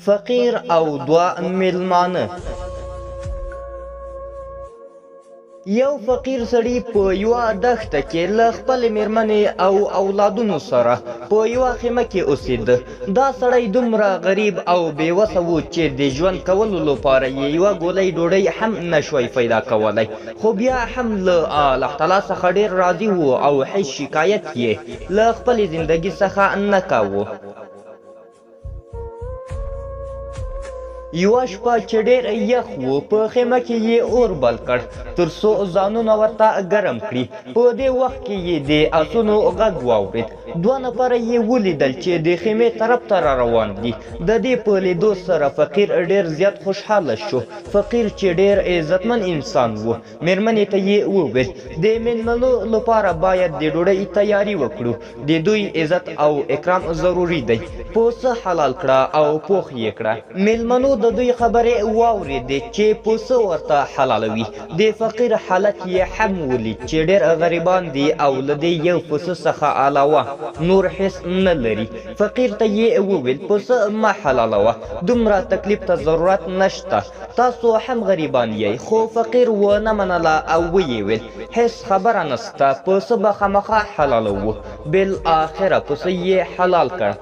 فقیر او دوه میلمانه. یو فقیر سړی په یوه دښته کې له خپلې مېرمنې او اولادونو سره په یوه خیمه کې اوسېده. دا سړی دومره غریب او بېوسه و چې د ژوند کولو لپاره یې یوه ګولۍ ډوډۍ هم نشوی پیدا کولی، خو بیا هم له الله تعالی څخه ډېر راضي و او هیڅ شکایت یې له خپلې زندګي څخه نه کاوه. یوه شپه چې ډېر یخ و، په خیمه کې یې اور بل کړ تر څو ځانونه ورته ګرم کړي. په دې وخت کې یې د آسونو غږ واورېد. دوه نفره یې ولیدل چې د خیمې طرف ته را روان دي. د دې په لیدو سره فقیر ډېر زیات خوشحاله شو. فقیر چې ډېر عزتمن انسان و، مېرمنې ته یې وویل د مېلمنو لپاره باید د ډوډۍ تیاري وکړو. د دوی عزت او اکرام ضروري دی. پوڅه حلال کړه او پوخ یې کړه. مېلمنو د دوی خبرې واورېدې چې پوڅه ورته حلالوي. د فقیر حالت یې هم ولید چې ډېر غریبان دي او له دې یو پوڅه څخه علاوه نور هېڅ نه لري. فقیر ته یې وویل پوڅه مه حلالوه، دومره تکلیف ته ضرورت نشته، تاسو هم غریبان یئ. خو فقیر ونه منله او ویې ویل هېڅ خبره نسته، پوڅه به خامخا حلالوو. بالاخره پوڅه یې حلال کړ.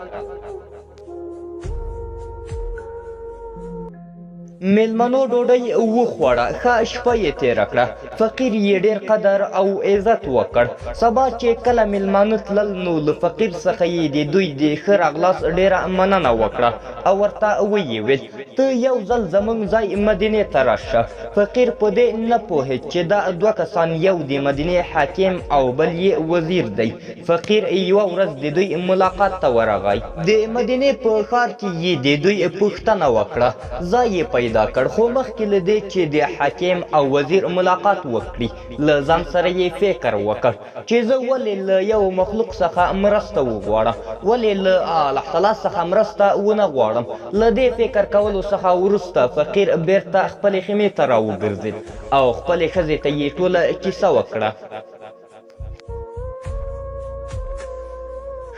میلمنو ډوډۍ وخوړه، ښه شپه یې تېره کړه. فقیر یې ډېر قدر او عزت وکړ. سبا چې کله میلمانه تلل نو له فقیر څخه یې د دوی د ښه راغلاست ډېره مننه وکړه او ورته ویې ویل ته یو ځل زموږ ځای مدینې ته راشه. فقیر په دې نه پوهېد چې دا دوه کسان، یو د مدینې حاکم او بل یې وزیر دی. فقیر یوه ورځ د دوی ملاقات ته ورغی. د مدینې په ښار کې یې د دوی پوښتنه وکړه. ځای یې پیدا کړ، خو مخکې له دې چې د حاکم او وزیر ملاقات وکړي له ځان سره یې فکر وکړ چې زه ولې له یو مخلوق څخه مرسته وغواړم، ولې له الله تعالی څخه مرسته ونه غواړم. له دې فکر کولو څخه وروسته فقیر بیرته خپلې خیمې ته راوګرځېد او خپلې ښځې ته یې ټوله کیسه وکړه.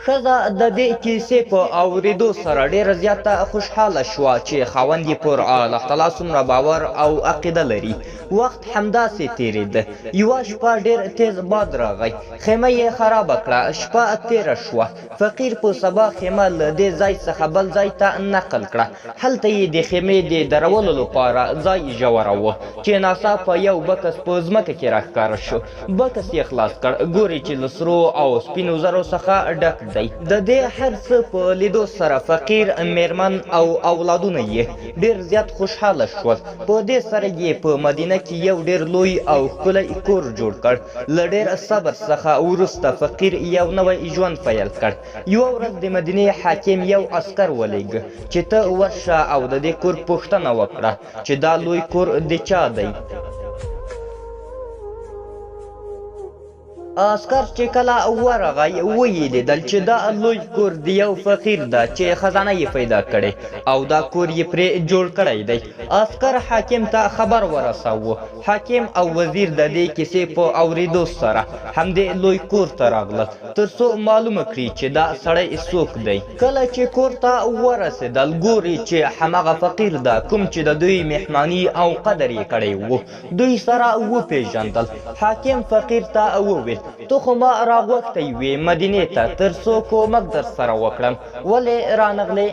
ښځه د دې کیسې په اورېدو سره ډېره زیاته خوشحاله شوه چې خاوند یې پر الله تعالی څومره باور او عقیده لري. وخت همداسې تېرېده. یوه شپه ډېر تیز باد راغی، خیمه یې خرابه کړه. شپه تېره شوه. فقیر په سبا خیمه له دې ځای څخه بل ځای ته نقل کړه. هلته یې د خیمې د درولو لپاره ځای ژوراوه چې ناڅاپه یو بکس په ځمکه کې راښکاره شو. بکس یې خلاص کړ، ګوري چې له سرو او سپینو زرو څخه ډک دی. د دې هر څه په لیدو سره فقیر، میرمن او اولادونه یې ډېر زیات خوشحاله شول. په دې سره یې په مدینه کې یو ډېر لوی او ښکلی کور جوړ کړ. له ډېر صبر څخه وروسته فقیر یو نوی ژوند پیل کړ. یوه ورځ د مدینې حاکم یو عسکر ولیږه چې ته ورشه او د دې کور پوښتنه وکړه چې دا لوی کور د چا دی. عسکر چې کله ورغی ویې لیدل چې دا لوی کور د یو فقیر ده چې خزانه یې پیدا کړې او دا کور یې پرې جوړ کړی دی. عسکر حاکم ته خبر ورساوه. حاکم او وزیر د دې کیسې په اورېدو سره همدې لوی کور ته راغلل تر څو معلومه کړي چې دا سړی څوک دی. کله چې کور ته ورسېدل ګوري چې هماغه فقیر ده کوم چې د دوی مهماني او قدر یې کړی و. دوی سره وپېژندل. حاکم فقیر ته وویل ته خو ما راغوښتی وې مدینې ته تر څو کومک در سره وکړم، ولې رانغلې؟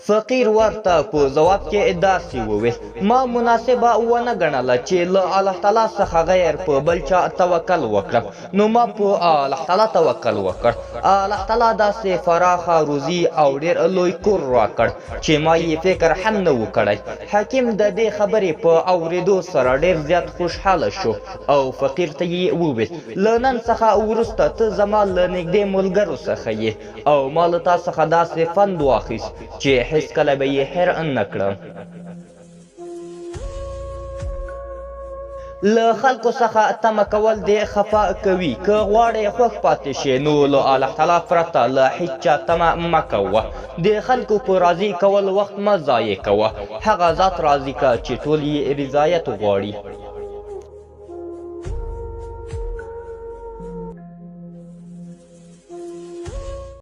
فقیر ورته په ځواب کې داسې وویل ما مناسبه ونه ګڼله چې له الله تعالی څخه غیر په بل چا توکل وکړم، نو ما په الله تعالی توکل وکړ. الله تعالی داسې فراخه روزي او ډېر لوی کور راکړ چې ما یې فکر هم نه و کړی. حاکم د دې خبرې په اورېدو سره ډېر زیات خوشحاله شو او فقیر ته یې وویل له نن څخه وروسته ته زما له نږدې ملګرو څخه یې او ما له تا څخه داسې فند واخیست چې هیڅ کله به یې هېر نه کړم. له خلکو څخه تمه کول دې خفه کوي. که غواړې خوښ پاتې شې نو له الله تعالی پرته له هیڅ چا تمه مه کوه. د خلکو په راضي کول وخت مه ضایع کوه. هغه ذات راضي که چې ټول یې رضایت غواړي.